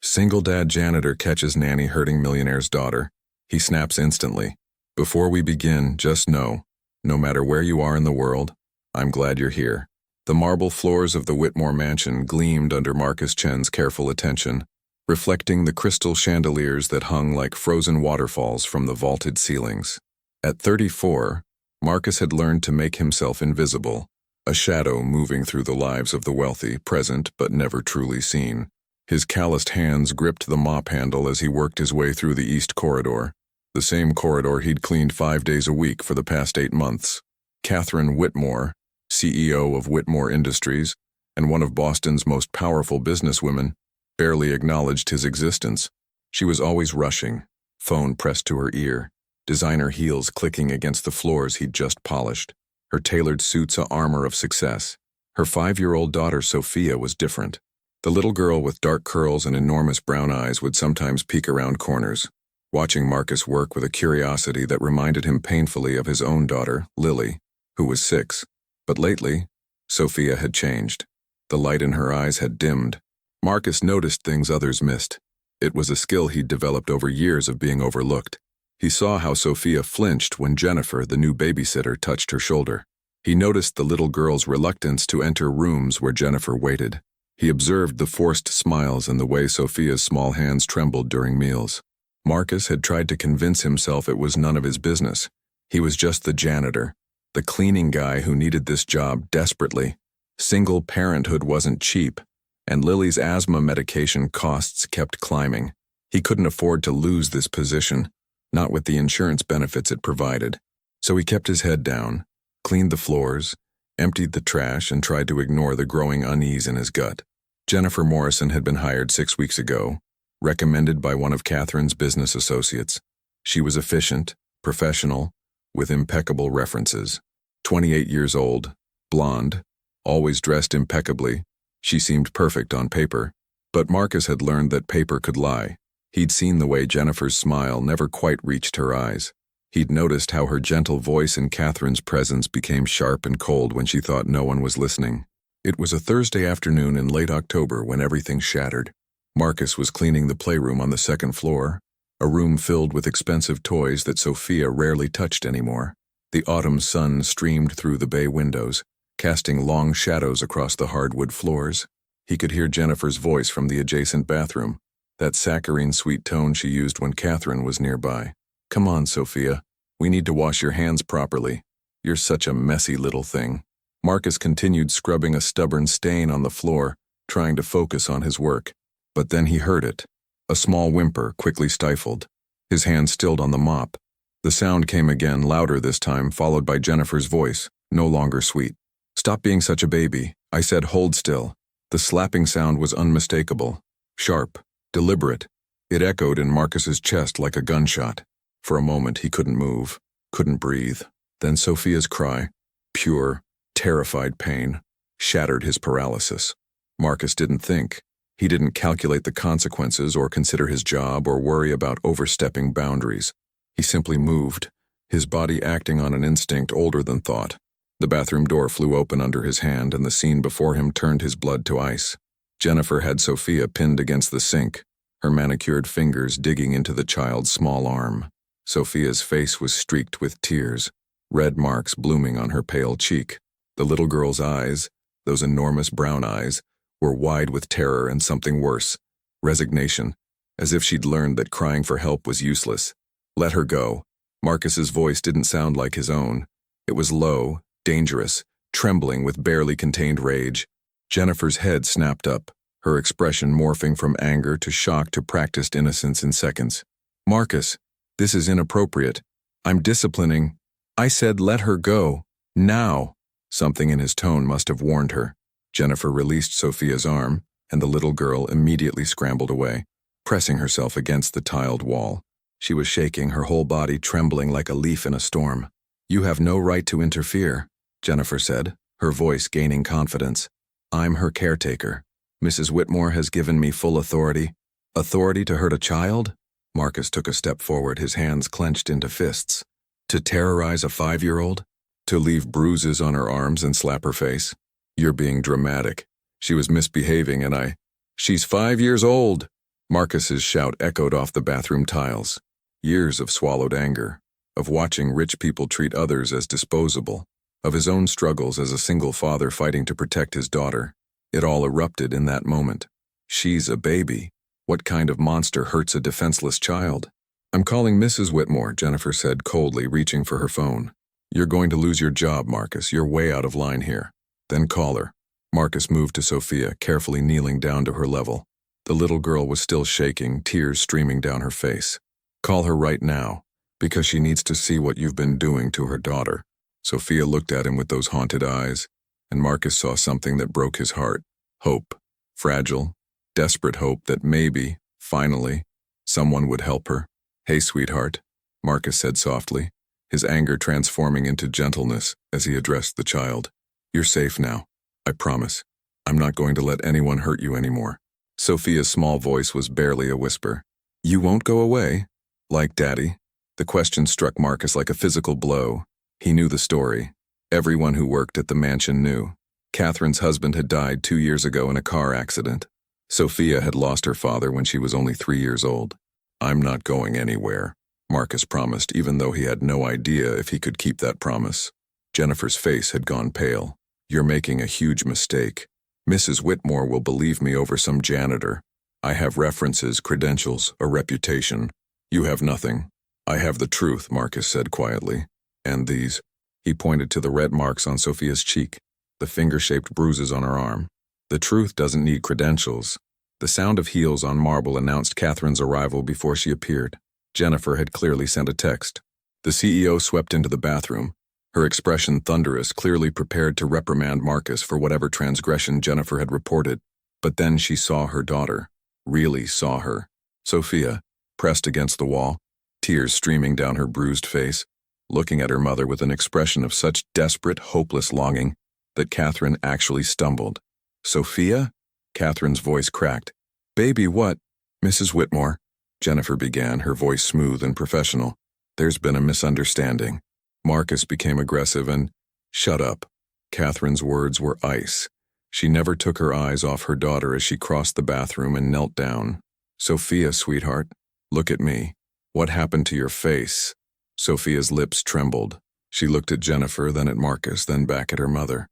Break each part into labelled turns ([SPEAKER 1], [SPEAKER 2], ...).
[SPEAKER 1] Single dad janitor catches nanny hurting millionaire's daughter. He snaps instantly. Before we begin, just know, no matter where you are in the world, I'm glad you're here. The marble floors of the Whitmore mansion gleamed under Marcus Chen's careful attention, reflecting the crystal chandeliers that hung like frozen waterfalls from the vaulted ceilings. At 34, Marcus had learned to make himself invisible, a shadow moving through the lives of the wealthy, present but never truly seen. His calloused hands gripped the mop handle as he worked his way through the East Corridor, the same corridor he'd cleaned 5 days a week for the past 8 months. Catherine Whitmore, CEO of Whitmore Industries and one of Boston's most powerful businesswomen, barely acknowledged his existence. She was always rushing, phone pressed to her ear, designer heels clicking against the floors he'd just polished, her tailored suits a armor of success. Her 5-year-old daughter Sophia was different. The little girl with dark curls and enormous brown eyes would sometimes peek around corners, watching Marcus work with a curiosity that reminded him painfully of his own daughter, Lily, who was 6. But lately, Sophia had changed. The light in her eyes had dimmed. Marcus noticed things others missed. It was a skill he'd developed over years of being overlooked. He saw how Sophia flinched when Jennifer, the new babysitter, touched her shoulder. He noticed the little girl's reluctance to enter rooms where Jennifer waited. He observed the forced smiles and the way Sophia's small hands trembled during meals. Marcus had tried to convince himself it was none of his business. He was just the janitor, the cleaning guy who needed this job desperately. Single parenthood wasn't cheap, and Lily's asthma medication costs kept climbing. He couldn't afford to lose this position, not with the insurance benefits it provided. So he kept his head down, cleaned the floors, emptied the trash, and tried to ignore the growing unease in his gut. Jennifer Morrison had been hired 6 weeks ago, recommended by one of Catherine's business associates. She was efficient, professional, with impeccable references. 28 years old, blonde, always dressed impeccably. She seemed perfect on paper, but Marcus had learned that paper could lie. He'd seen the way Jennifer's smile never quite reached her eyes. He'd noticed how her gentle voice in Catherine's presence became sharp and cold when she thought no one was listening. It was a Thursday afternoon in late October when everything shattered. Marcus was cleaning the playroom on the 2nd floor, a room filled with expensive toys that Sophia rarely touched anymore. The autumn sun streamed through the bay windows, casting long shadows across the hardwood floors. He could hear Jennifer's voice from the adjacent bathroom, that saccharine sweet tone she used when Catherine was nearby. "Come on, Sophia. We need to wash your hands properly. You're such a messy little thing." Marcus continued scrubbing a stubborn stain on the floor, trying to focus on his work. But then he heard it. A small whimper, quickly stifled. His hand stilled on the mop. The sound came again, louder this time, followed by Jennifer's voice, no longer sweet. "Stop being such a baby." I said, "Hold still." The slapping sound was unmistakable, sharp, deliberate. It echoed in Marcus's chest like a gunshot. For a moment he couldn't move, couldn't breathe. Then Sophia's cry, pure, terrified pain, shattered his paralysis. Marcus didn't think. He didn't calculate the consequences or consider his job or worry about overstepping boundaries. He simply moved, his body acting on an instinct older than thought. The bathroom door flew open under his hand and the scene before him turned his blood to ice. Jennifer had Sophia pinned against the sink, her manicured fingers digging into the child's small arm. Sophia's face was streaked with tears, red marks blooming on her pale cheek. The little girl's eyes, those enormous brown eyes, were wide with terror and something worse, resignation, as if she'd learned that crying for help was useless. "Let her go." Marcus's voice didn't sound like his own. It was low, dangerous, trembling with barely contained rage. Jennifer's head snapped up, her expression morphing from anger to shock to practiced innocence in seconds. "Marcus, this is inappropriate. I'm disciplining." "I said let her go. Now." Something in his tone must have warned her. Jennifer released Sophia's arm, and the little girl immediately scrambled away, pressing herself against the tiled wall. She was shaking, her whole body trembling like a leaf in a storm. "You have no right to interfere," Jennifer said, her voice gaining confidence. "I'm her caretaker. Mrs. Whitmore has given me full authority." "Authority to hurt a child?" Marcus took a step forward, his hands clenched into fists. "To terrorize a 5-year-old? To leave bruises on her arms and slap her face? You're being dramatic. She was misbehaving and She's 5 years old." Marcus's shout echoed off the bathroom tiles. Years of swallowed anger, of watching rich people treat others as disposable, of his own struggles as a single father fighting to protect his daughter. It all erupted in that moment. She's a baby. What kind of monster hurts a defenseless child? I'm calling Mrs. Whitmore, Jennifer said coldly, reaching for her phone. You're going to lose your job, Marcus. You're way out of line here. Then call her. Marcus moved to Sophia, carefully kneeling down to her level. The little girl was still shaking, tears streaming down her face. Call her right now, because she needs to see what you've been doing to her daughter. Sophia looked at him with those haunted eyes, and Marcus saw something that broke his heart. Hope. Fragile, desperate hope that maybe, finally, someone would help her. Hey, sweetheart, Marcus said softly, his anger transforming into gentleness as he addressed the child. You're safe now. I promise. I'm not going to let anyone hurt you anymore. Sophia's small voice was barely a whisper. You won't go away? Like Daddy? The question struck Marcus like a physical blow. He knew the story. Everyone who worked at the mansion knew. Catherine's husband had died 2 years ago in a car accident. Sophia had lost her father when she was only 3 years old. I'm not going anywhere, Marcus promised, even though he had no idea if he could keep that promise. Jennifer's face had gone pale. You're making a huge mistake. Mrs. Whitmore will believe me over some janitor. I have references, credentials, a reputation. You have nothing. I have the truth, Marcus said quietly. And these. He pointed to the red marks on Sophia's cheek, the finger-shaped bruises on her arm. The truth doesn't need credentials. The sound of heels on marble announced Catherine's arrival before she appeared. Jennifer had clearly sent a text. The CEO swept into the bathroom, her expression thunderous, clearly prepared to reprimand Marcus for whatever transgression Jennifer had reported. But then she saw her daughter. Really saw her. Sophia, pressed against the wall, tears streaming down her bruised face, looking at her mother with an expression of such desperate, hopeless longing that Catherine actually stumbled. Sophia? Catherine's voice cracked. Baby, what? Mrs. Whitmore, Jennifer began, her voice smooth and professional. There's been a misunderstanding. Marcus became aggressive and, shut up. Catherine's words were ice. She never took her eyes off her daughter as she crossed the bathroom and knelt down. Sophia, sweetheart, look at me. What happened to your face? Sophia's lips trembled. She looked at Jennifer, then at Marcus, then back at her mother.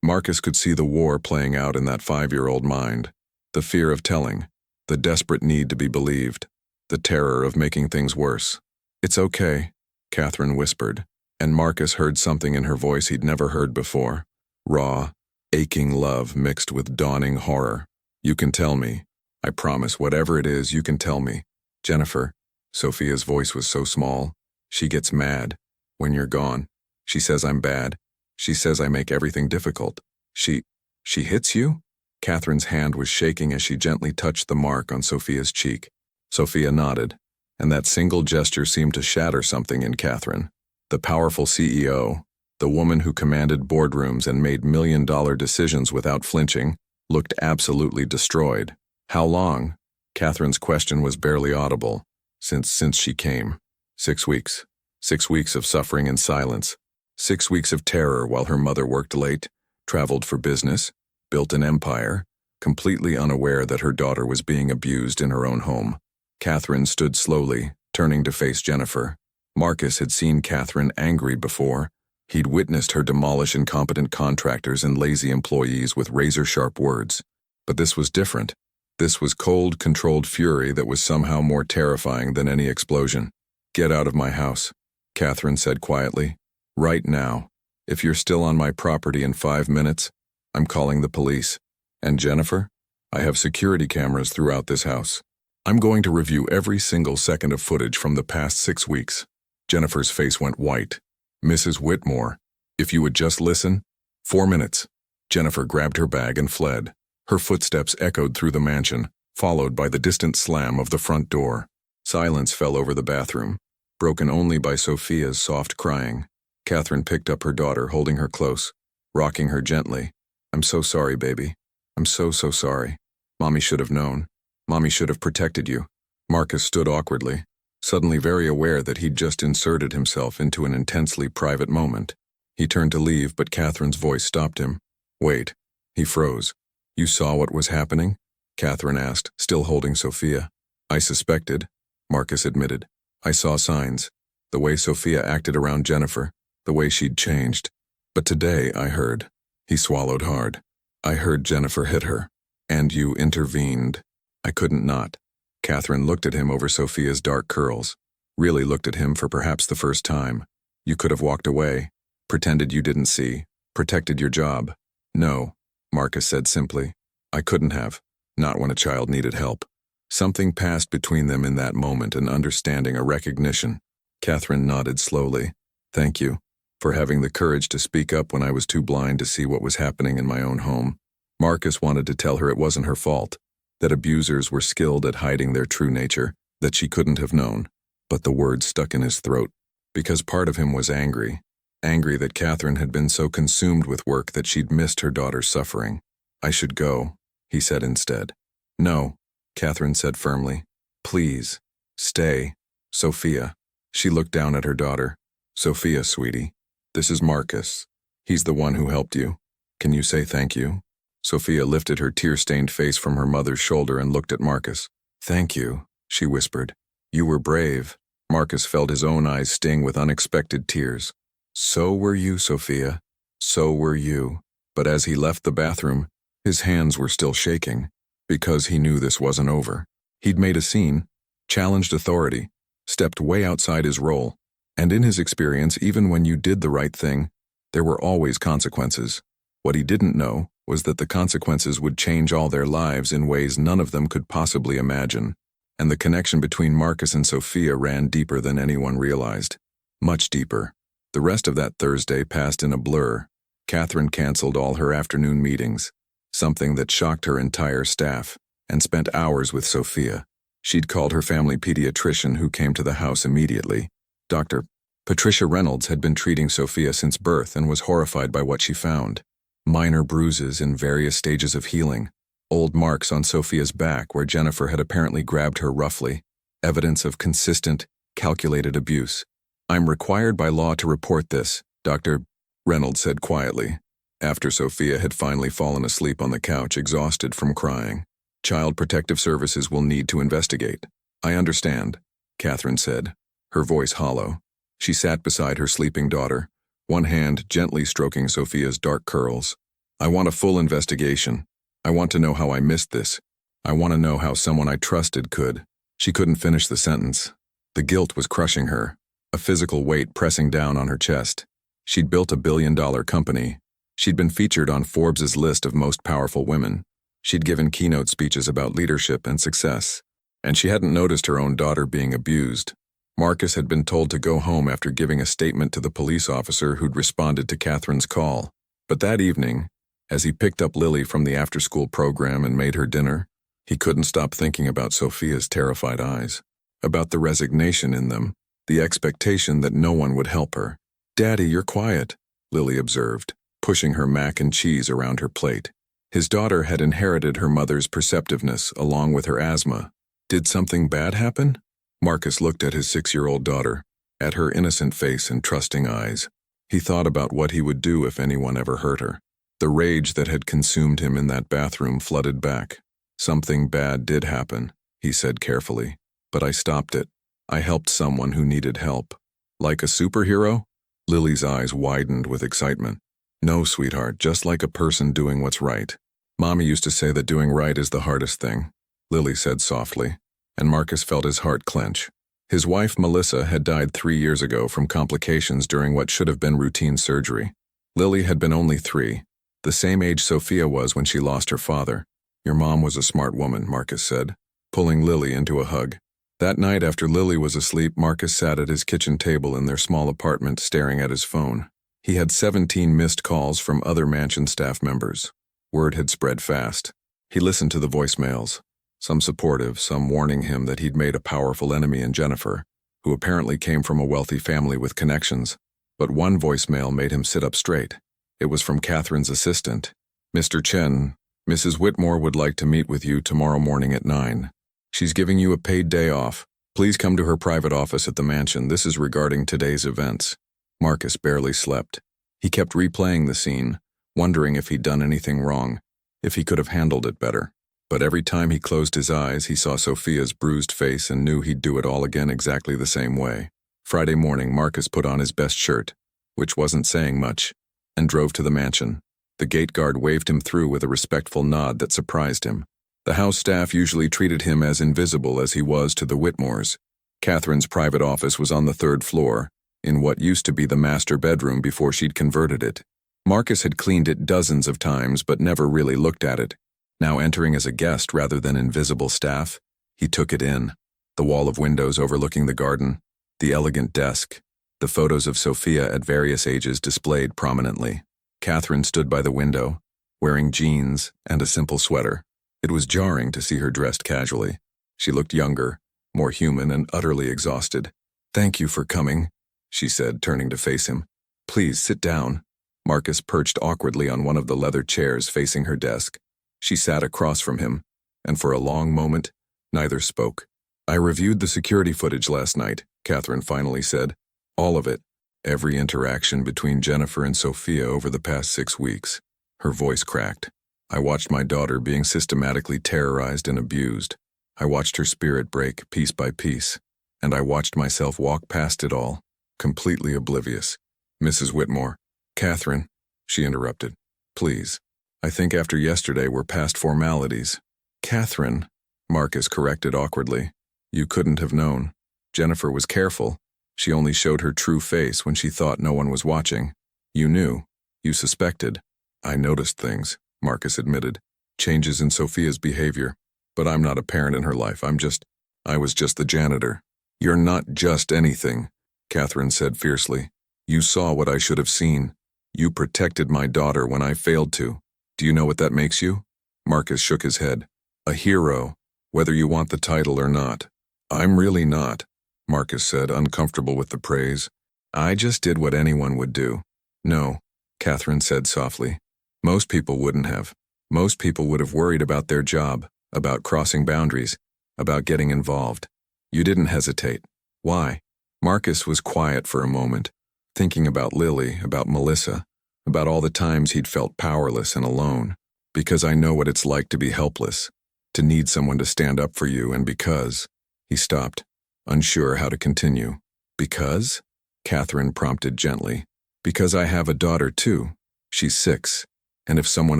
[SPEAKER 1] Marcus could see the war playing out in that 5-year-old mind. The fear of telling, the desperate need to be believed, the terror of making things worse. It's okay, Catherine whispered, and Marcus heard something in her voice he'd never heard before. Raw, aching love mixed with dawning horror. You can tell me. I promise, whatever it is, you can tell me. Jennifer, Sophia's voice was so small. She gets mad. When you're gone. She says I'm bad. She says I make everything difficult. She hits you? Catherine's hand was shaking as she gently touched the mark on Sophia's cheek. Sophia nodded, and that single gesture seemed to shatter something in Catherine. The powerful CEO, the woman who commanded boardrooms and made million-dollar decisions without flinching, looked absolutely destroyed. How long? Catherine's question was barely audible. Since she came. 6 weeks. 6 weeks of suffering in silence. 6 weeks of terror while her mother worked late, traveled for business, built an empire, completely unaware that her daughter was being abused in her own home. Catherine stood slowly, turning to face Jennifer. Marcus had seen Catherine angry before. He'd witnessed her demolish incompetent contractors and lazy employees with razor-sharp words. But this was different. This was cold, controlled fury that was somehow more terrifying than any explosion. Get out of my house, Catherine said quietly. Right now. If you're still on my property in 5 minutes, I'm calling the police. And Jennifer, I have security cameras throughout this house. I'm going to review every single second of footage from the past 6 weeks. Jennifer's face went white. Mrs. Whitmore, if you would just listen. 4 minutes. Jennifer grabbed her bag and fled. Her footsteps echoed through the mansion, followed by the distant slam of the front door. Silence fell over the bathroom, broken only by Sophia's soft crying. Catherine picked up her daughter, holding her close, rocking her gently. I'm so sorry, baby. I'm so sorry. Mommy should have known. Mommy should have protected you. Marcus stood awkwardly, suddenly very aware that he'd just inserted himself into an intensely private moment. He turned to leave, but Catherine's voice stopped him. Wait. He froze. You saw what was happening? Catherine asked, still holding Sophia. I suspected, Marcus admitted. I saw signs. The way Sophia acted around Jennifer, the way she'd changed. But today I heard. He swallowed hard. I heard Jennifer hit her. And you intervened. I couldn't not. Catherine looked at him over Sophia's dark curls. Really looked at him for perhaps the first time. You could have walked away. Pretended you didn't see. Protected your job. No, Marcus said simply. I couldn't have. Not when a child needed help. Something passed between them in that moment, an understanding, a recognition. Catherine nodded slowly. Thank you for having the courage to speak up when I was too blind to see what was happening in my own home. Marcus wanted to tell her it wasn't her fault, that abusers were skilled at hiding their true nature, that she couldn't have known. But the words stuck in his throat, because part of him was angry. Angry that Catherine had been so consumed with work that she'd missed her daughter's suffering. I should go, he said instead. No, Catherine said firmly. Please, stay. Sophia. She looked down at her daughter. Sophia, sweetie. This is Marcus. He's the one who helped you. Can you say thank you? Sophia lifted her tear-stained face from her mother's shoulder and looked at Marcus. Thank you, she whispered. You were brave. Marcus felt his own eyes sting with unexpected tears. So were you, Sophia. So were you. But as he left the bathroom, his hands were still shaking, because he knew this wasn't over. He'd made a scene, challenged authority, stepped way outside his role, and in his experience, even when you did the right thing, there were always consequences. What he didn't know was that the consequences would change all their lives in ways none of them could possibly imagine. And the connection between Marcus and Sophia ran deeper than anyone realized. Much deeper. The rest of that Thursday passed in a blur. Catherine canceled all her afternoon meetings, something that shocked her entire staff, and spent hours with Sophia. She'd called her family pediatrician, who came to the house immediately. Dr. Patricia Reynolds had been treating Sophia since birth and was horrified by what she found. Minor bruises in various stages of healing. Old marks on Sophia's back where Jennifer had apparently grabbed her roughly. Evidence of consistent, calculated abuse. I'm required by law to report this, Dr. Reynolds said quietly, after Sophia had finally fallen asleep on the couch, exhausted from crying. Child Protective Services will need to investigate. I understand, Catherine said, her voice hollow. She sat beside her sleeping daughter, one hand gently stroking Sophia's dark curls. I want a full investigation. I want to know how I missed this. I want to know how someone I trusted could. She couldn't finish the sentence. The guilt was crushing her, a physical weight pressing down on her chest. She'd built a billion-dollar company. She'd been featured on Forbes' list of most powerful women. She'd given keynote speeches about leadership and success. And she hadn't noticed her own daughter being abused. Marcus had been told to go home after giving a statement to the police officer who'd responded to Catherine's call. But that evening, as he picked up Lily from the after-school program and made her dinner, he couldn't stop thinking about Sophia's terrified eyes, about the resignation in them, the expectation that no one would help her. Daddy, you're quiet, Lily observed, pushing her mac and cheese around her plate. His daughter had inherited her mother's perceptiveness along with her asthma. Did something bad happen? Marcus looked at his 6-year-old daughter, at her innocent face and trusting eyes. He thought about what he would do if anyone ever hurt her. The rage that had consumed him in that bathroom flooded back. Something bad did happen, he said carefully, but I stopped it. I helped someone who needed help. Like a superhero? Lily's eyes widened with excitement. No, sweetheart, just like a person doing what's right. Mommy used to say that doing right is the hardest thing, Lily said softly, and Marcus felt his heart clench. His wife, Melissa, had died 3 years ago from complications during what should have been routine surgery. Lily had been only 3, the same age Sophia was when she lost her father. Your mom was a smart woman, Marcus said, pulling Lily into a hug. That night after Lily was asleep, Marcus sat at his kitchen table in their small apartment staring at his phone. He had 17 missed calls from other mansion staff members. Word had spread fast. He listened to the voicemails, some supportive, some warning him that he'd made a powerful enemy in Jennifer, who apparently came from a wealthy family with connections. But one voicemail made him sit up straight. It was from Catherine's assistant. Mr. Chen, Mrs. Whitmore would like to meet with you tomorrow morning at 9. She's giving you a paid day off. Please come to her private office at the mansion. This is regarding today's events. Marcus barely slept. He kept replaying the scene, wondering if he'd done anything wrong, if he could have handled it better. But every time he closed his eyes, he saw Sophia's bruised face and knew he'd do it all again exactly the same way. Friday morning, Marcus put on his best shirt, which wasn't saying much, and drove to the mansion. The gate guard waved him through with a respectful nod that surprised him. The house staff usually treated him as invisible as he was to the Whitmores. Catherine's private office was on the 3rd floor, in what used to be the master bedroom before she'd converted it. Marcus had cleaned it dozens of times but never really looked at it. Now entering as a guest rather than invisible staff, he took it in. The wall of windows overlooking the garden, the elegant desk, the photos of Sophia at various ages displayed prominently. Catherine stood by the window, wearing jeans and a simple sweater. It was jarring to see her dressed casually. She looked younger, more human, and utterly exhausted. "Thank you for coming," she said, turning to face him. "Please sit down." Marcus perched awkwardly on one of the leather chairs facing her desk. She sat across from him, and for a long moment, neither spoke. "I reviewed the security footage last night," Catherine finally said. "All of it. Every interaction between Jennifer and Sophia over the past 6 weeks." Her voice cracked. "I watched my daughter being systematically terrorized and abused. I watched her spirit break piece by piece, and I watched myself walk past it all, completely oblivious." "Mrs. Whitmore." "Catherine," she interrupted. "Please. I think after yesterday we're past formalities." "Catherine," Marcus corrected awkwardly. "You couldn't have known. Jennifer was careful. She only showed her true face when she thought no one was watching. You knew. You suspected." "I noticed things," Marcus admitted. "Changes in Sophia's behavior. But I'm not a parent in her life. I was just the janitor." "You're not just anything," Catherine said fiercely. "You saw what I should have seen. You protected my daughter when I failed to. Do you know what that makes you?" Marcus shook his head. "A hero, whether you want the title or not." "I'm really not," Marcus said, uncomfortable with the praise. "I just did what anyone would do." "No," Catherine said softly. "Most people wouldn't have. Most people would have worried about their job, about crossing boundaries, about getting involved. You didn't hesitate. Why?" Marcus was quiet for a moment, thinking about Lily, about Melissa, about all the times he'd felt powerless and alone. "Because I know what it's like to be helpless, to need someone to stand up for you, and because—" He stopped, unsure how to continue. "Because?" Catherine prompted gently. "Because I have a daughter too. She's 6, and if someone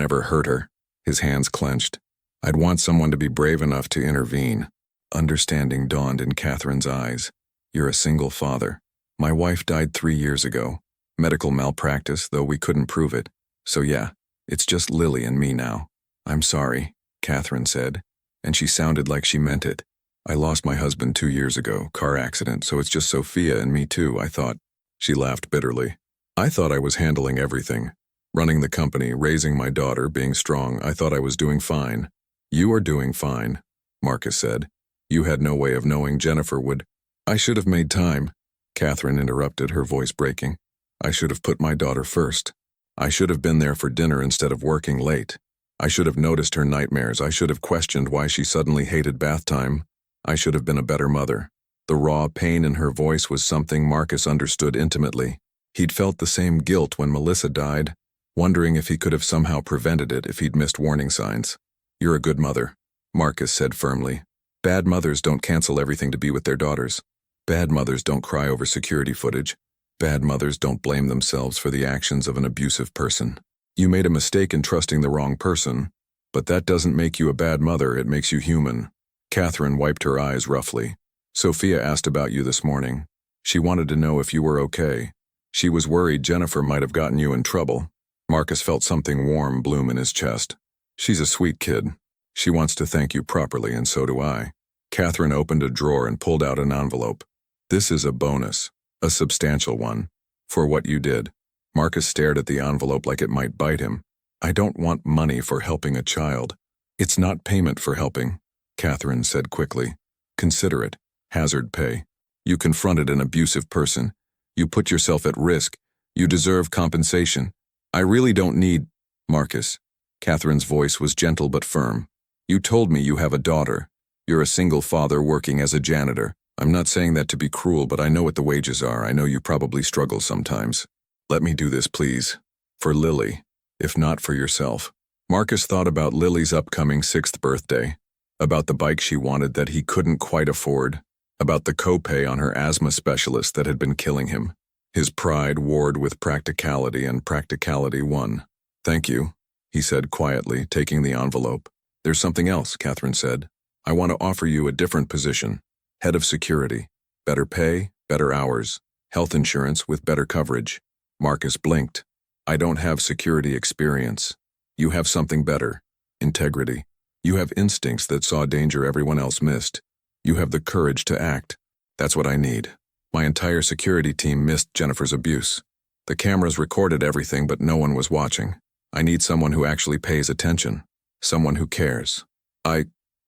[SPEAKER 1] ever hurt her," his hands clenched, "I'd want someone to be brave enough to intervene." Understanding dawned in Catherine's eyes. "You're a single father. My wife died 3 years ago. Medical malpractice, though we couldn't prove it. So yeah, it's just Lily and me now." "I'm sorry," Catherine said, and she sounded like she meant it. "I lost my husband 2 years ago, car accident, so it's just Sophia and me too, I thought." She laughed bitterly. "I thought I was handling everything. Running the company, raising my daughter, being strong. I thought I was doing fine." "You are doing fine," Marcus said. "You had no way of knowing Jennifer would—" "I should have made time," Catherine interrupted, her voice breaking. "I should have put my daughter first. I should have been there for dinner instead of working late. I should have noticed her nightmares. I should have questioned why she suddenly hated bath time. I should have been a better mother." The raw pain in her voice was something Marcus understood intimately. He'd felt the same guilt when Melissa died, wondering if he could have somehow prevented it if he'd missed warning signs. "You're a good mother," Marcus said firmly. "Bad mothers don't cancel everything to be with their daughters. Bad mothers don't cry over security footage. Bad mothers don't blame themselves for the actions of an abusive person. You made a mistake in trusting the wrong person, but that doesn't make you a bad mother, it makes you human." Catherine wiped her eyes roughly. "Sophia asked about you this morning. She wanted to know if you were okay. She was worried Jennifer might have gotten you in trouble." Marcus felt something warm bloom in his chest. "She's a sweet kid. She wants to thank you properly, and so do I." Catherine opened a drawer and pulled out an envelope. "This is a bonus, a substantial one, for what you did." Marcus stared at the envelope like it might bite him. "I don't want money for helping a child." "It's not payment for helping," Catherine said quickly. "Consider it hazard pay. You confronted an abusive person. You put yourself at risk. You deserve compensation. I really don't need—" "Marcus." Catherine's voice was gentle but firm. "You told me you have a daughter. You're a single father working as a janitor. I'm not saying that to be cruel, but I know what the wages are. I know you probably struggle sometimes. Let me do this, please. For Lily, if not for yourself." Marcus thought about Lily's upcoming 6th birthday, about the bike she wanted that he couldn't quite afford, about the copay on her asthma specialist that had been killing him. His pride warred with practicality, and practicality won. "Thank you," he said quietly, taking the envelope. "There's something else," Catherine said. "I want to offer you a different position. Head of security. Better pay, better hours, health insurance with better coverage." Marcus blinked. "I don't have security experience. You have something better. Integrity. You have instincts that saw danger everyone else missed. You have the courage to act. That's what I need." My entire security team missed Jennifer's abuse. The cameras recorded everything, but no one was watching. I need someone who actually pays attention. Someone who cares.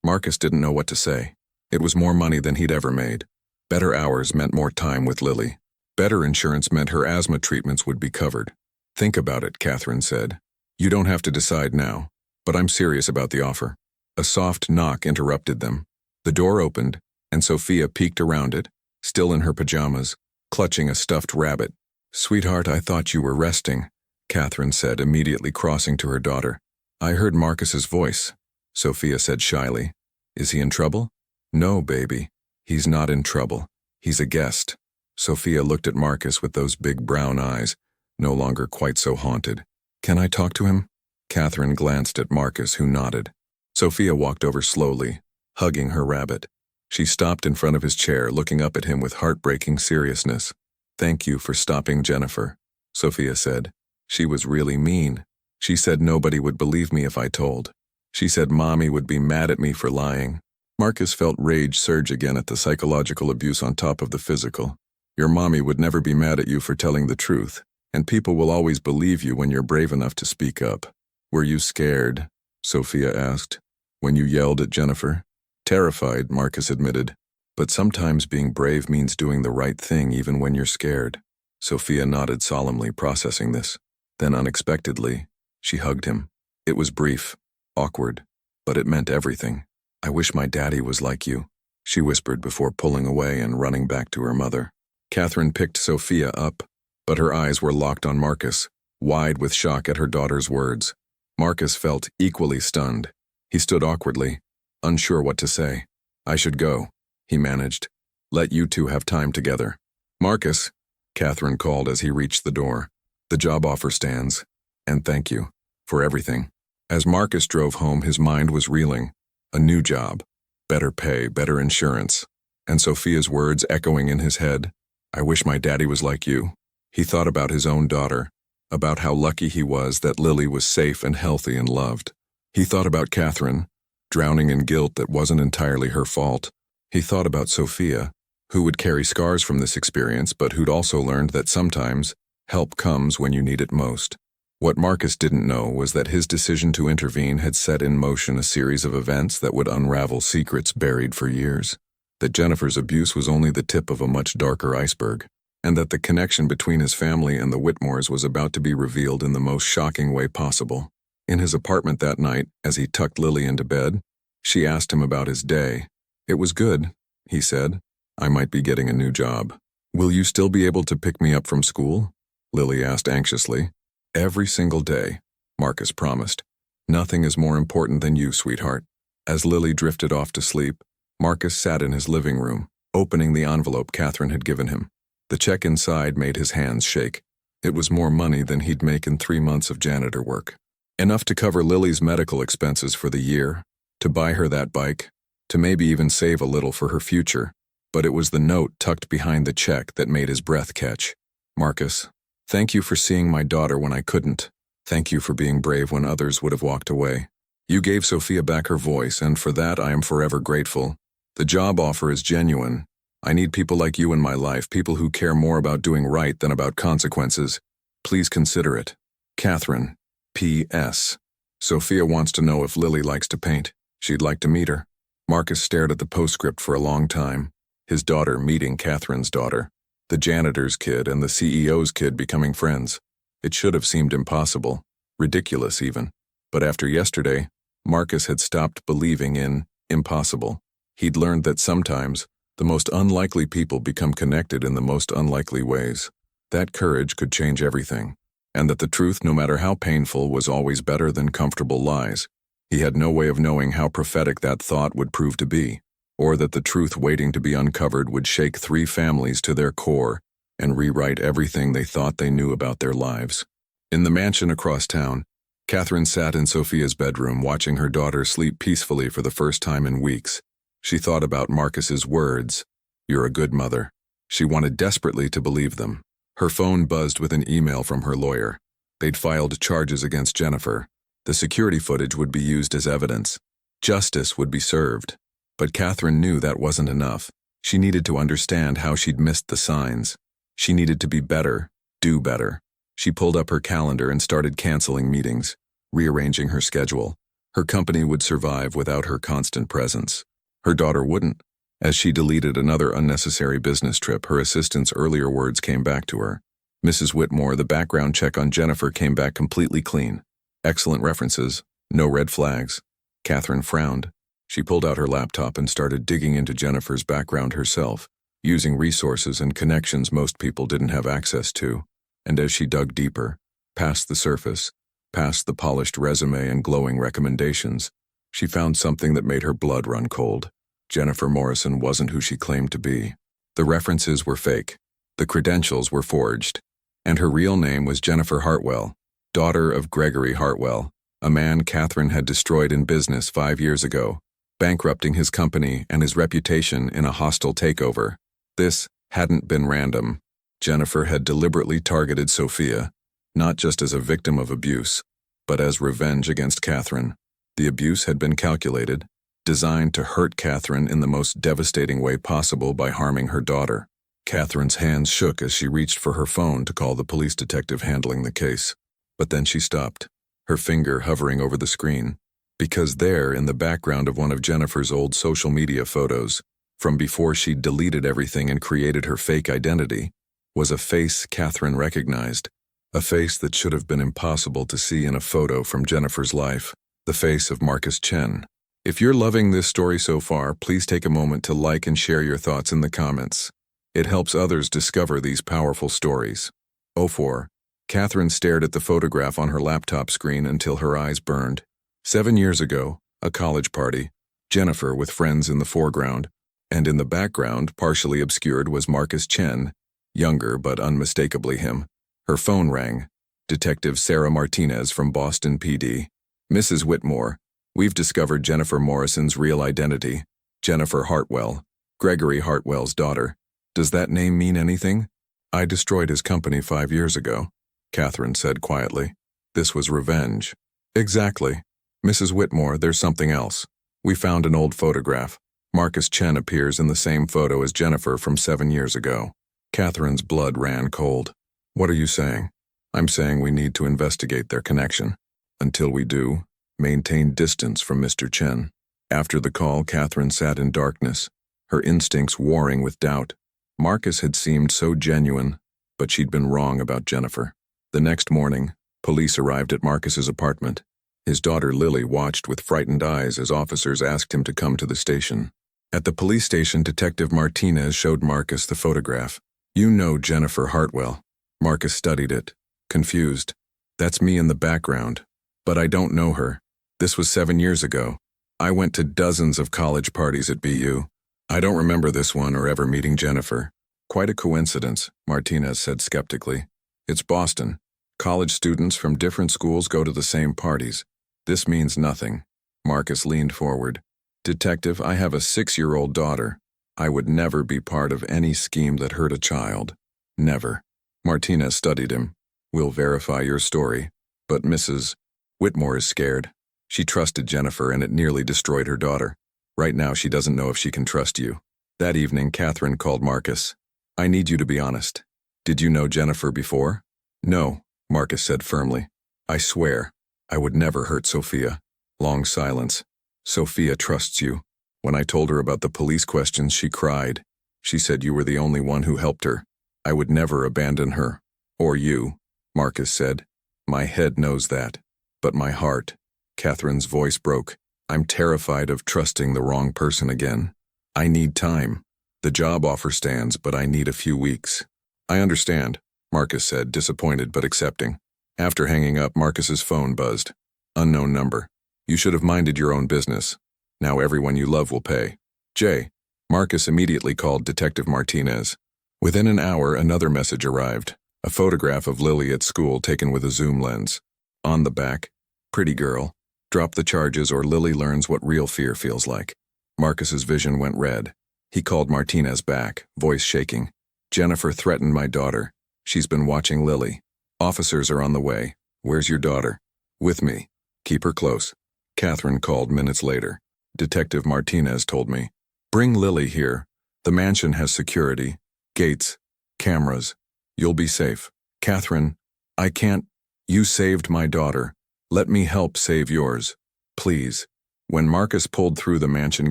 [SPEAKER 1] Marcus didn't know what to say. It was more money than he'd ever made. Better hours meant more time with Lily. Better insurance meant her asthma treatments would be covered. "Think about it," Catherine said. "You don't have to decide now, but I'm serious about the offer." A soft knock interrupted them. The door opened, and Sophia peeked around it, still in her pajamas, clutching a stuffed rabbit. "Sweetheart, I thought you were resting," Catherine said, immediately crossing to her daughter. "I heard Marcus's voice," Sophia said shyly. "Is he in trouble?" "No, baby. He's not in trouble. He's a guest." Sophia looked at Marcus with those big brown eyes, no longer quite so haunted. "Can I talk to him?" Catherine glanced at Marcus, who nodded. Sophia walked over slowly, hugging her rabbit. She stopped in front of his chair, looking up at him with heartbreaking seriousness. "Thank you for stopping Jennifer," Sophia said. "She was really mean. She said nobody would believe me if I told. She said Mommy would be mad at me for lying." Marcus felt rage surge again at the psychological abuse on top of the physical. "Your mommy would never be mad at you for telling the truth, and people will always believe you when you're brave enough to speak up." "Were you scared?" Sophia asked. "When you yelled at Jennifer?" "Terrified," Marcus admitted. "But sometimes being brave means doing the right thing even when you're scared." Sophia nodded solemnly, processing this. Then unexpectedly, she hugged him. It was brief, awkward, but it meant everything. "I wish my daddy was like you," she whispered before pulling away and running back to her mother. Catherine picked Sophia up, but her eyes were locked on Marcus, wide with shock at her daughter's words. Marcus felt equally stunned. He stood awkwardly, unsure what to say. "I should go," he managed. "Let you two have time together." "Marcus," Catherine called as he reached the door. "The job offer stands, and thank you for everything." As Marcus drove home, his mind was reeling. A new job, better pay, better insurance, and Sophia's words echoing in his head. "I wish my daddy was like you." He thought about his own daughter, about how lucky he was that Lily was safe and healthy and loved. He thought about Catherine, drowning in guilt that wasn't entirely her fault. He thought about Sophia, who would carry scars from this experience, but who'd also learned that sometimes help comes when you need it most. What Marcus didn't know was that his decision to intervene had set in motion a series of events that would unravel secrets buried for years, that Jennifer's abuse was only the tip of a much darker iceberg, and that the connection between his family and the Whitmores was about to be revealed in the most shocking way possible. In his apartment that night, as he tucked Lily into bed, she asked him about his day. "It was good," he said. "I might be getting a new job." "Will you still be able to pick me up from school?" Lily asked anxiously. "Every single day," Marcus promised. "Nothing is more important than you, sweetheart." As Lily drifted off to sleep, Marcus sat in his living room, opening the envelope Catherine had given him. The check inside made his hands shake. It was more money than he'd make in 3 months of janitor work. Enough to cover Lily's medical expenses for the year, to buy her that bike, to maybe even save a little for her future. But it was the note tucked behind the check that made his breath catch. "Marcus, thank you for seeing my daughter when I couldn't. Thank you for being brave when others would have walked away. You gave Sophia back her voice, and for that I am forever grateful. The job offer is genuine. I need people like you in my life, people who care more about doing right than about consequences. Please consider it. Catherine. P.S. Sophia wants to know if Lily likes to paint. She'd like to meet her." Marcus stared at the postscript for a long time. His daughter meeting Catherine's daughter. The janitor's kid and the CEO's kid becoming friends. It should have seemed impossible, ridiculous even. But after yesterday, Marcus had stopped believing in impossible. He'd learned that sometimes, the most unlikely people become connected in the most unlikely ways. That courage could change everything. and that the truth, no matter how painful, was always better than comfortable lies. He had no way of knowing how prophetic that thought would prove to be, or that the truth waiting to be uncovered would shake 3 families to their core and rewrite everything they thought they knew about their lives. In the mansion across town, Catherine sat in Sophia's bedroom watching her daughter sleep peacefully for the first time in weeks. She thought about Marcus's words, "You're a good mother." She wanted desperately to believe them. Her phone buzzed with an email from her lawyer. They'd filed charges against Jennifer. The security footage would be used as evidence. Justice would be served. But Catherine knew that wasn't enough. She needed to understand how she'd missed the signs. She needed to be better, do better. She pulled up her calendar and started canceling meetings, rearranging her schedule. Her company would survive without her constant presence. Her daughter wouldn't. As she deleted another unnecessary business trip, her assistant's earlier words came back to her. "Mrs. Whitmore, the background check on Jennifer came back completely clean. Excellent references, no red flags." Catherine frowned. She pulled out her laptop and started digging into Jennifer's background herself, using resources and connections most people didn't have access to. And as she dug deeper, past the surface, past the polished resume and glowing recommendations, she found something that made her blood run cold. Jennifer Morrison wasn't who she claimed to be. The references were fake. The credentials were forged. And her real name was Jennifer Hartwell, daughter of Gregory Hartwell, a man Catherine had destroyed in business 5 years ago, bankrupting his company and his reputation in a hostile takeover. This hadn't been random. Jennifer had deliberately targeted Sophia, not just as a victim of abuse, but as revenge against Catherine. The abuse had been calculated, designed to hurt Catherine in the most devastating way possible by harming her daughter. Catherine's hands shook as she reached for her phone to call the police detective handling the case. But then she stopped, her finger hovering over the screen, because there, in the background of one of Jennifer's old social media photos, from before she'd deleted everything and created her fake identity, was a face Catherine recognized, a face that should have been impossible to see in a photo from Jennifer's life, the face of Marcus Chen. If you're loving this story so far, please take a moment to like and share your thoughts in the comments. It helps others discover these powerful stories. 04. Catherine stared at the photograph on her laptop screen until her eyes burned. 7 years ago, a college party, Jennifer with friends in the foreground, and in the background, partially obscured, was Marcus Chen, younger but unmistakably him. Her phone rang. Detective Sarah Martinez from Boston PD. "Mrs. Whitmore, we've discovered Jennifer Morrison's real identity. Jennifer Hartwell, Gregory Hartwell's daughter. Does that name mean anything?" "I destroyed his company 5 years ago," Catherine said quietly. "This was revenge." "Exactly. Mrs. Whitmore, there's something else. We found an old photograph. Marcus Chen appears in the same photo as Jennifer from 7 years ago." Catherine's blood ran cold. "What are you saying?" "I'm saying we need to investigate their connection. Until we do, maintain distance from Mr. Chen." After the call, Catherine sat in darkness, her instincts warring with doubt. Marcus had seemed so genuine, but she'd been wrong about Jennifer. The next morning, police arrived at Marcus's apartment. His daughter Lily watched with frightened eyes as officers asked him to come to the station. At the police station, Detective Martinez showed Marcus the photograph. "You know Jennifer Hartwell." Marcus studied it, confused. "That's me in the background. But I don't know her. This was 7 years ago. I went to dozens of college parties at BU. I don't remember this one or ever meeting Jennifer." "Quite a coincidence," Martinez said skeptically. "It's Boston. College students from different schools go to the same parties. This means nothing." Marcus leaned forward. "Detective, I have a 6-year-old daughter. I would never be part of any scheme that hurt a child. Never." Martinez studied him. "We'll verify your story. But Mrs. Whitmore is scared. She trusted Jennifer and it nearly destroyed her daughter. Right now she doesn't know if she can trust you." That evening, Catherine called Marcus. "I need you to be honest. Did you know Jennifer before?" "No," Marcus said firmly. "I swear, I would never hurt Sophia." Long silence. "Sophia trusts you. When I told her about the police questions, she cried. She said you were the only one who helped her. I would never abandon her. Or you," Marcus said. "My head knows that. But my heart." Catherine's voice broke. "I'm terrified of trusting the wrong person again. I need time. The job offer stands, but I need a few weeks." "I understand," Marcus said, disappointed but accepting. After hanging up, Marcus's phone buzzed. Unknown number. You should have minded your own business. Now everyone you love will pay. Jay. Marcus immediately called Detective Martinez. Within an hour, another message arrived. A photograph of Lily at school taken with a zoom lens. On the back, pretty girl. Drop the charges or Lily learns what real fear feels like. Marcus's vision went red. He called Martinez back, voice shaking. Jennifer threatened my daughter. She's been watching Lily. Officers are on the way. Where's your daughter? With me. Keep her close. Catherine called minutes later. Detective Martinez told me. Bring Lily here. The mansion has security, gates, cameras. You'll be safe. Catherine, I can't. You saved my daughter. Let me help save yours. Please. When Marcus pulled through the mansion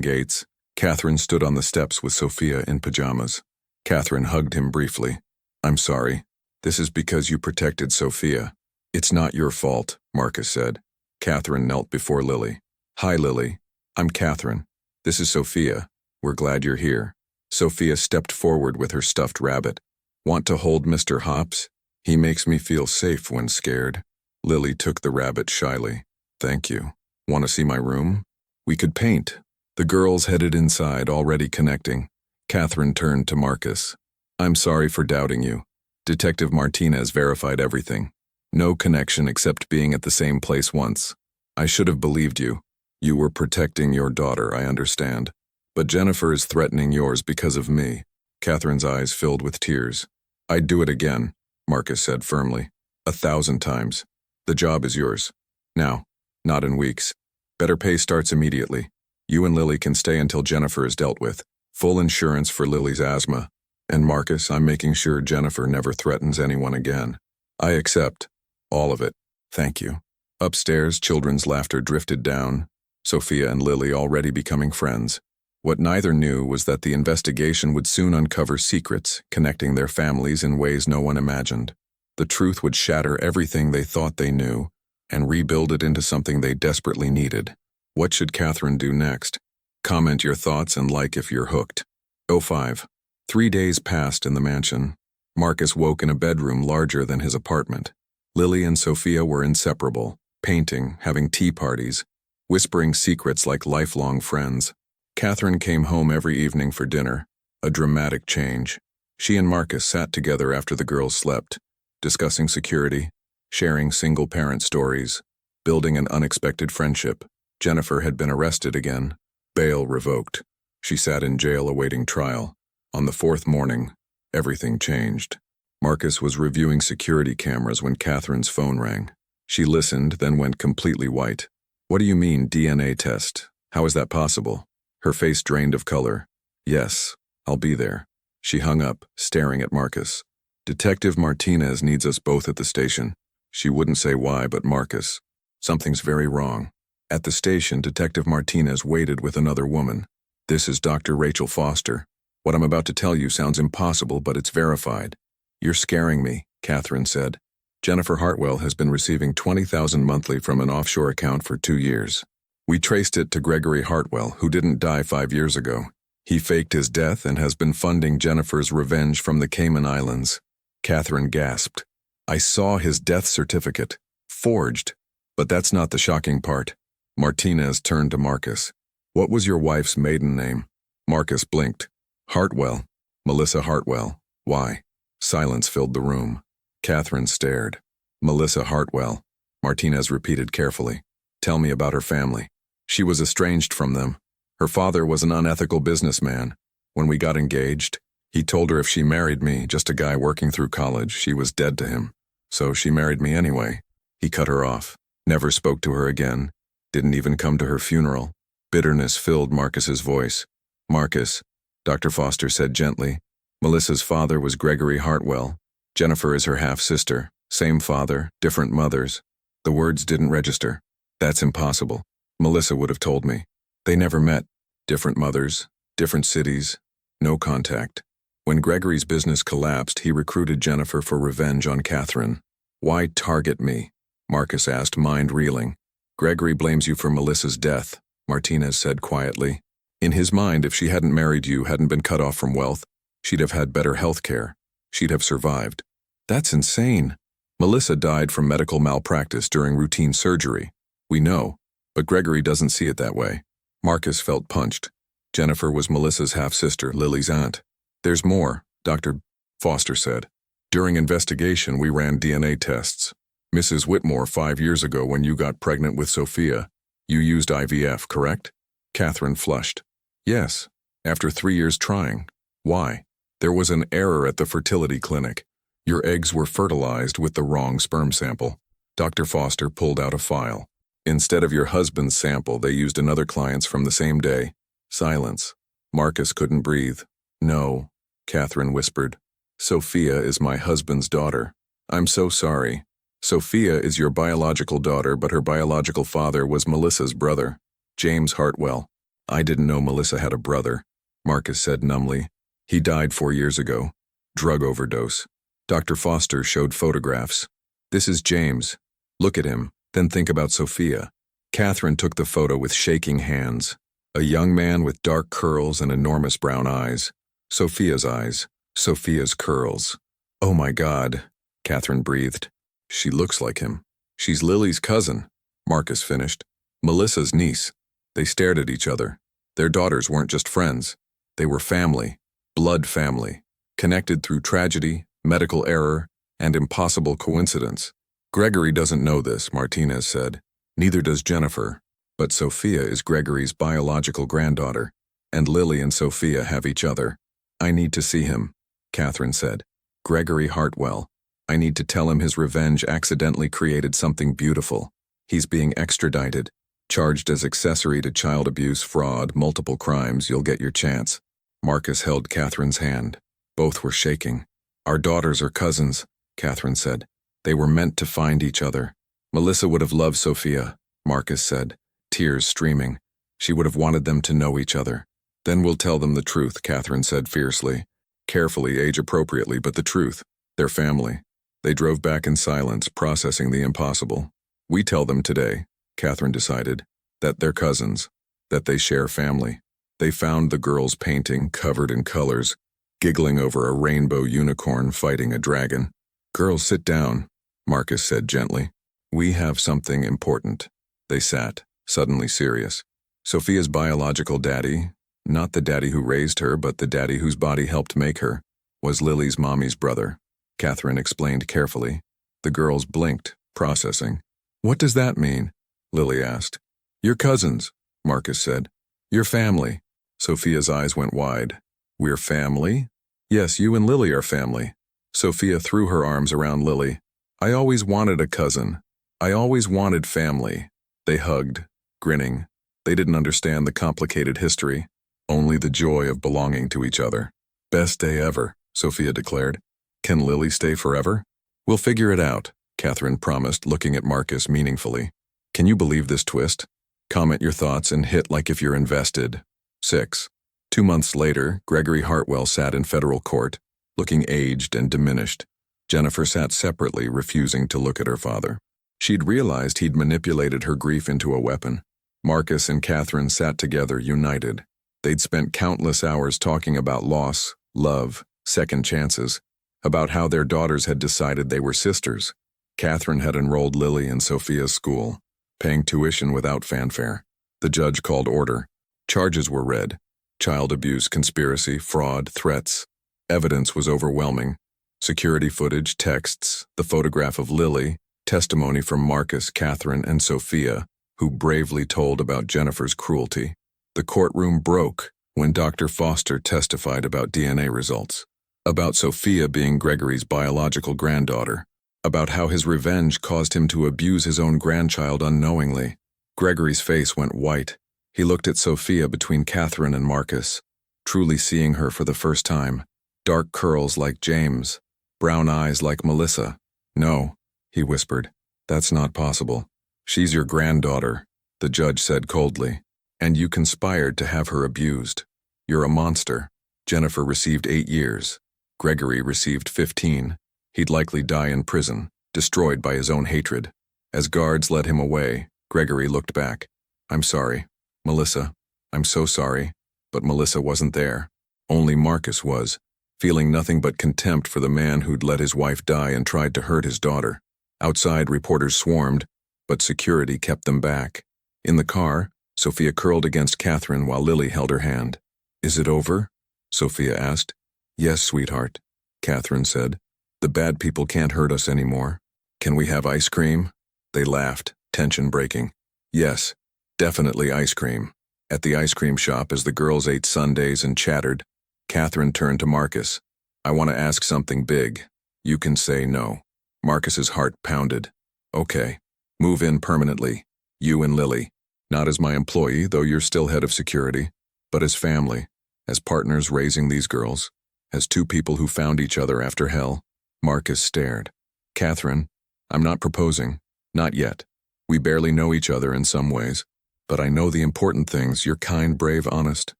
[SPEAKER 1] gates, Catherine stood on the steps with Sophia in pajamas. Catherine hugged him briefly. I'm sorry. This is because you protected Sophia. It's not your fault, Marcus said. Catherine knelt before Lily. Hi, Lily. I'm Catherine. This is Sophia. We're glad you're here. Sophia stepped forward with her stuffed rabbit. Want to hold Mr. Hops? He makes me feel safe when scared. Lily took the rabbit shyly. Thank you. Want to see my room? We could paint. The girls headed inside, already connecting. Catherine turned to Marcus. I'm sorry for doubting you. Detective Martinez verified everything. No connection except being at the same place once. I should have believed you. You were protecting your daughter, I understand. But Jennifer is threatening yours because of me. Catherine's eyes filled with tears. I'd do it again, Marcus said firmly. 1,000 times. The job is yours. Now, not in weeks. Better pay starts immediately. You and Lily can stay until Jennifer is dealt with. Full insurance for Lily's asthma. And Marcus, I'm making sure Jennifer never threatens anyone again. I accept. All of it. Thank you. Upstairs, children's laughter drifted down. Sophia and Lily already becoming friends. What neither knew was that the investigation would soon uncover secrets connecting their families in ways no one imagined. The truth would shatter everything they thought they knew and rebuild it into something they desperately needed. What should Catherine do next? Comment your thoughts and like if you're hooked. 05. 3 days passed in the mansion. Marcus woke in a bedroom larger than his apartment. Lily and Sophia were inseparable, painting, having tea parties, whispering secrets like lifelong friends. Catherine came home every evening for dinner, a dramatic change. She and Marcus sat together after the girls slept, discussing security, sharing single-parent stories, building an unexpected friendship. Jennifer had been arrested again, bail revoked. She sat in jail awaiting trial. On the 4th morning, everything changed. Marcus was reviewing security cameras when Catherine's phone rang. She listened, then went completely white. What do you mean, DNA test? How is that possible? Her face drained of color. Yes, I'll be there. She hung up, staring at Marcus. Detective Martinez needs us both at the station. She wouldn't say why, but Marcus. Something's very wrong. At the station, Detective Martinez waited with another woman. This is Dr. Rachel Foster. What I'm about to tell you sounds impossible, but it's verified. You're scaring me, Catherine said. Jennifer Hartwell has been receiving $20,000 monthly from an offshore account for 2 years. We traced it to Gregory Hartwell, who didn't die 5 years ago. He faked his death and has been funding Jennifer's revenge from the Cayman Islands. Catherine gasped. I saw his death certificate. Forged. But that's not the shocking part. Martinez turned to Marcus. What was your wife's maiden name? Marcus blinked. Hartwell. Melissa Hartwell. Why? Silence filled the room. Catherine stared. Melissa Hartwell. Martinez repeated carefully. Tell me about her family. She was estranged from them. Her father was an unethical businessman. When we got engaged, he told her if she married me, just a guy working through college, she was dead to him. So she married me anyway. He cut her off. Never spoke to her again. Didn't even come to her funeral. Bitterness filled Marcus's voice. Marcus, Dr. Foster said gently. Melissa's father was Gregory Hartwell. Jennifer is her half-sister. Same father, different mothers. The words didn't register. That's impossible. Melissa would have told me. They never met. Different mothers, different cities, no contact. When Gregory's business collapsed, he recruited Jennifer for revenge on Catherine. Why target me? Marcus asked, mind reeling. Gregory blames you for Melissa's death, Martinez said quietly. In his mind, if she hadn't married you, hadn't been cut off from wealth, she'd have had better health care. She'd have survived. That's insane. Melissa died from medical malpractice during routine surgery. We know, but Gregory doesn't see it that way. Marcus felt punched. Jennifer was Melissa's half-sister, Lily's aunt. There's more, Dr. Foster said. During investigation, we ran DNA tests. Mrs. Whitmore, 5 years ago when you got pregnant with Sophia, you used IVF, correct? Catherine flushed. Yes, after 3 years trying. Why? There was an error at the fertility clinic. Your eggs were fertilized with the wrong sperm sample. Dr. Foster pulled out a file. Instead of your husband's sample, they used another client's from the same day. Silence. Marcus couldn't breathe. No, Catherine whispered. Sophia is my husband's daughter. I'm so sorry. Sophia is your biological daughter, but her biological father was Melissa's brother, James Hartwell. I didn't know Melissa had a brother, Marcus said numbly. He died 4 years ago. Drug overdose. Dr. Foster showed photographs. This is James. Look at him, then think about Sophia. Catherine took the photo with shaking hands. A young man with dark curls and enormous brown eyes. Sophia's eyes. Sophia's curls. Oh my God, Catherine breathed. She looks like him. She's Lily's cousin, Marcus finished. Melissa's niece. They stared at each other. Their daughters weren't just friends. They were family. Blood family. Connected through tragedy, medical error, and impossible coincidence. Gregory doesn't know this, Martinez said. Neither does Jennifer. But Sophia is Gregory's biological granddaughter, and Lily and Sophia have each other. I need to see him, Catherine said. Gregory Hartwell. I need to tell him his revenge accidentally created something beautiful. He's being extradited, charged as accessory to child abuse, fraud, multiple crimes. You'll get your chance. Marcus held Catherine's hand. Both were shaking. Our daughters are cousins, Catherine said. They were meant to find each other. Melissa would have loved Sophia, Marcus said, tears streaming. She would have wanted them to know each other. Then we'll tell them the truth, Catherine said fiercely. Carefully, age-appropriately, but the truth. They're family. They drove back in silence, processing the impossible. We tell them today, Catherine decided, that they're cousins, that they share family. They found the girl's painting covered in colors, giggling over a rainbow unicorn fighting a dragon. Girls, sit down, Marcus said gently. We have something important. They sat, suddenly serious. Sophia's biological daddy, not the daddy who raised her, but the daddy whose body helped make her, was Lily's mommy's brother, Catherine explained carefully. The girls blinked, processing. What does that mean? Lily asked. You're cousins, Marcus said. You're family. Sophia's eyes went wide. We're family? Yes, you and Lily are family. Sophia threw her arms around Lily. I always wanted a cousin. I always wanted family. They hugged, grinning. They didn't understand the complicated history, only the joy of belonging to each other. Best day ever, Sophia declared. Can Lily stay forever? We'll figure it out, Catherine promised, looking at Marcus meaningfully. Can you believe this twist? Comment your thoughts and hit like if you're invested. 6. 2 months later, Gregory Hartwell sat in federal court, looking aged and diminished. Jennifer sat separately, refusing to look at her father. She'd realized he'd manipulated her grief into a weapon. Marcus and Catherine sat together, united. They'd spent countless hours talking about loss, love, second chances, about how their daughters had decided they were sisters. Catherine had enrolled Lily in Sophia's school, paying tuition without fanfare. The judge called order. Charges were read. Child abuse, conspiracy, fraud, threats. Evidence was overwhelming. Security footage, texts, the photograph of Lily, testimony from Marcus, Catherine, and Sophia, who bravely told about Jennifer's cruelty. The courtroom broke when Dr. Foster testified about DNA results, about Sophia being Gregory's biological granddaughter, about how his revenge caused him to abuse his own grandchild unknowingly. Gregory's face went white. He looked at Sophia between Catherine and Marcus, truly seeing her for the first time. Dark curls like James, brown eyes like Melissa. No, he whispered. That's not possible. She's your granddaughter, the judge said coldly. And you conspired to have her abused. You're a monster. Jennifer received 8 years. Gregory received 15. He'd likely die in prison, destroyed by his own hatred. As guards led him away, Gregory looked back. I'm sorry, Melissa. I'm so sorry. But Melissa wasn't there. Only Marcus was, feeling nothing but contempt for the man who'd let his wife die and tried to hurt his daughter. Outside, reporters swarmed, but security kept them back. In the car, Sophia curled against Catherine while Lily held her hand. "Is it over?" Sophia asked. "Yes, sweetheart," Catherine said. "The bad people can't hurt us anymore. Can we have ice cream?" They laughed, tension breaking. Yes, definitely ice cream. At the ice cream shop, as the girls ate sundaes and chattered, Catherine turned to Marcus. "I want to ask something big. You can say no." Marcus's heart pounded. "Okay. Move in permanently. You and Lily. Not as my employee, though you're still head of security, but as family, as partners raising these girls, as two people who found each other after hell." Marcus stared. "Catherine, I'm not proposing. Not yet. We barely know each other in some ways. But I know the important things. You're kind, brave, honest.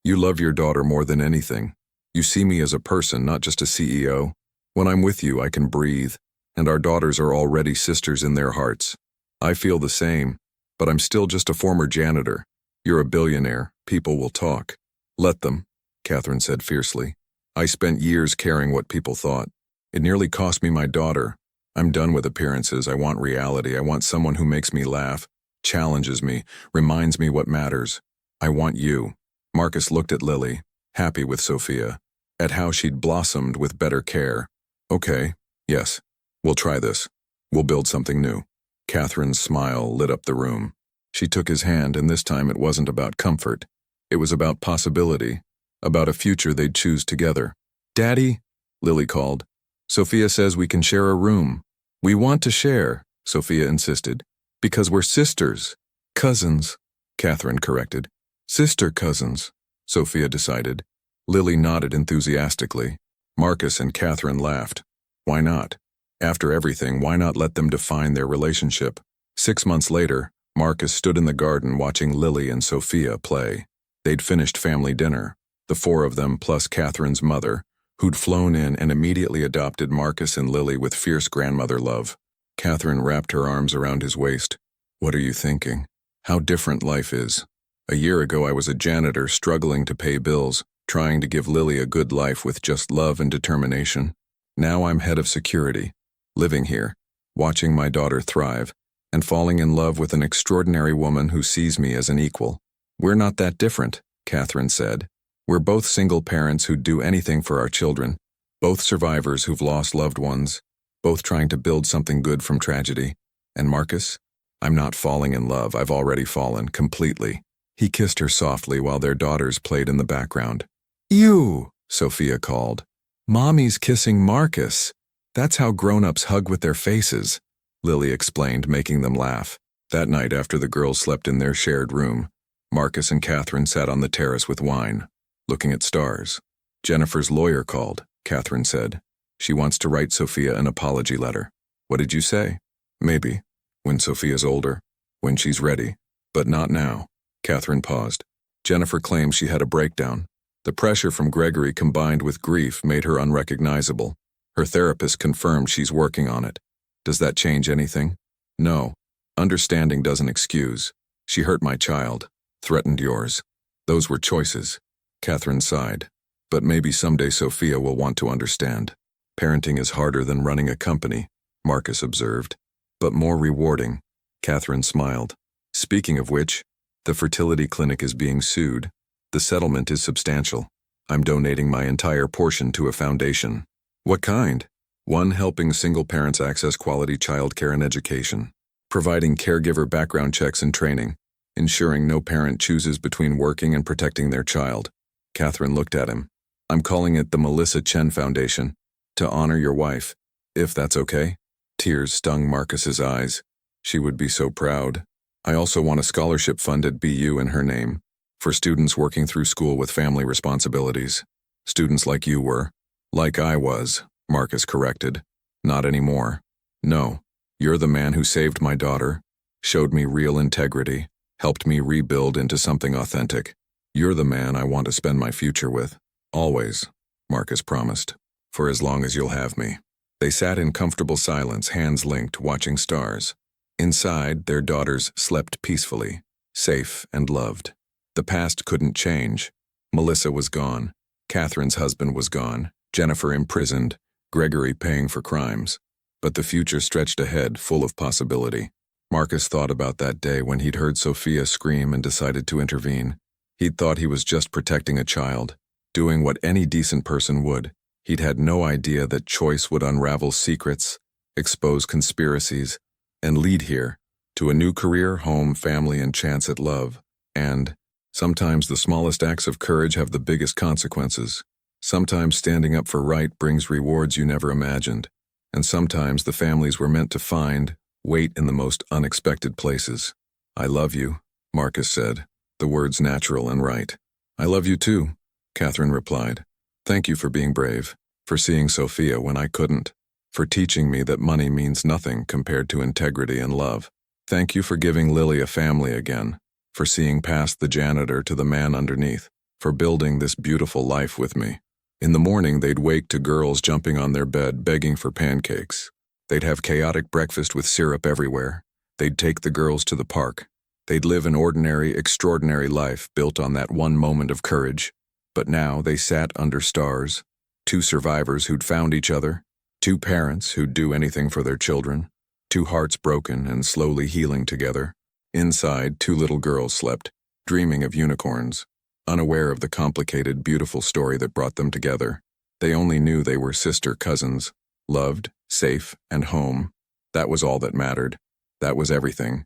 [SPEAKER 1] You love your daughter more than anything. You see me as a person, not just a CEO. When I'm with you, I can breathe, and our daughters are already sisters in their hearts. I feel the same, but I'm still just a former janitor. You're a billionaire. People will talk." "Let them," Catherine said fiercely. "I spent years caring what people thought. It nearly cost me my daughter. I'm done with appearances. I want reality. I want someone who makes me laugh, challenges me, reminds me what matters. I want you." Marcus looked at Lily, happy with Sophia, at how she'd blossomed with better care. "Okay, yes, we'll try this. We'll build something new." Catherine's smile lit up the room. She took his hand, and this time it wasn't about comfort. It was about possibility, about a future they'd choose together. "Daddy," Lily called. "Sophia says we can share a room." "We want to share," Sophia insisted, "because we're sisters." "Cousins," Catherine corrected. "Sister cousins," Sophia decided. Lily nodded enthusiastically. Marcus and Catherine laughed. Why not? After everything, why not let them define their relationship? 6 months later, Marcus stood in the garden watching Lily and Sophia play. They'd finished family dinner, the four of them plus Catherine's mother, who'd flown in and immediately adopted Marcus and Lily with fierce grandmother love. Catherine wrapped her arms around his waist. "What are you thinking? How different life is. A year ago I was a janitor struggling to pay bills, trying to give Lily a good life with just love and determination. Now I'm head of security, living here, watching my daughter thrive, and falling in love with an extraordinary woman who sees me as an equal." "We're not that different," Catherine said. "We're both single parents who'd do anything for our children, both survivors who've lost loved ones, both trying to build something good from tragedy. And Marcus? I'm not falling in love. I've already fallen, completely." He kissed her softly while their daughters played in the background. "Ew," Sophia called. "Mommy's kissing Marcus. That's how grown-ups hug with their faces," Lily explained, making them laugh. That night, after the girls slept in their shared room, Marcus and Catherine sat on the terrace with wine, looking at stars. "Jennifer's lawyer called," Catherine said. "She wants to write Sophia an apology letter." "What did you say?" "Maybe. When Sophia's older. When she's ready. But not now." Catherine paused. "Jennifer claims she had a breakdown. The pressure from Gregory combined with grief made her unrecognizable. Her therapist confirmed she's working on it. Does that change anything?" "No. Understanding doesn't excuse. She hurt my child, threatened yours. Those were choices." Catherine sighed. "But maybe someday Sophia will want to understand. Parenting is harder than running a company," Marcus observed. "But more rewarding." Catherine smiled. "Speaking of which, the fertility clinic is being sued. The settlement is substantial. I'm donating my entire portion to a foundation." "What kind?" "One helping single parents access quality childcare and education, providing caregiver background checks and training, ensuring no parent chooses between working and protecting their child." Catherine looked at him. "I'm calling it the Melissa Chen Foundation, to honor your wife, if that's okay." Tears stung Marcus's eyes. She would be so proud. "I also want a scholarship fund at BU in her name, for students working through school with family responsibilities. Students like you were." "Like I was," Marcus corrected. "Not anymore. No, you're the man who saved my daughter, showed me real integrity, helped me rebuild into something authentic. You're the man I want to spend my future with. Always," Marcus promised. "For as long as you'll have me." They sat in comfortable silence, hands linked, watching stars. Inside, their daughters slept peacefully, safe and loved. The past couldn't change. Melissa was gone. Catherine's husband was gone. Jennifer imprisoned. Gregory paying for crimes. but the future stretched ahead, full of possibility. Marcus thought about that day when he'd heard Sophia scream and decided to intervene. He'd thought he was just protecting a child, doing what any decent person would. He'd had no idea that choice would unravel secrets, expose conspiracies, and lead here, to a new career, home, family, and chance at love. And sometimes the smallest acts of courage have the biggest consequences. Sometimes standing up for right brings rewards you never imagined. And sometimes the families we're meant to find wait in the most unexpected places. "I love you," Marcus said, the words natural and right. "I love you too," Catherine replied. "Thank you for being brave, for seeing Sophia when I couldn't, for teaching me that money means nothing compared to integrity and love. Thank you for giving Lily a family again, for seeing past the janitor to the man underneath, for building this beautiful life with me." In the morning, they'd wake to girls jumping on their bed begging for pancakes. They'd have chaotic breakfast with syrup everywhere. They'd take the girls to the park. They'd live an ordinary, extraordinary life built on that one moment of courage. But now they sat under stars, two survivors who'd found each other, two parents who'd do anything for their children, two hearts broken and slowly healing together. Inside, two little girls slept, dreaming of unicorns, unaware of the complicated, beautiful story that brought them together. They only knew they were sister cousins, loved, safe, and home. That was all that mattered. That was everything.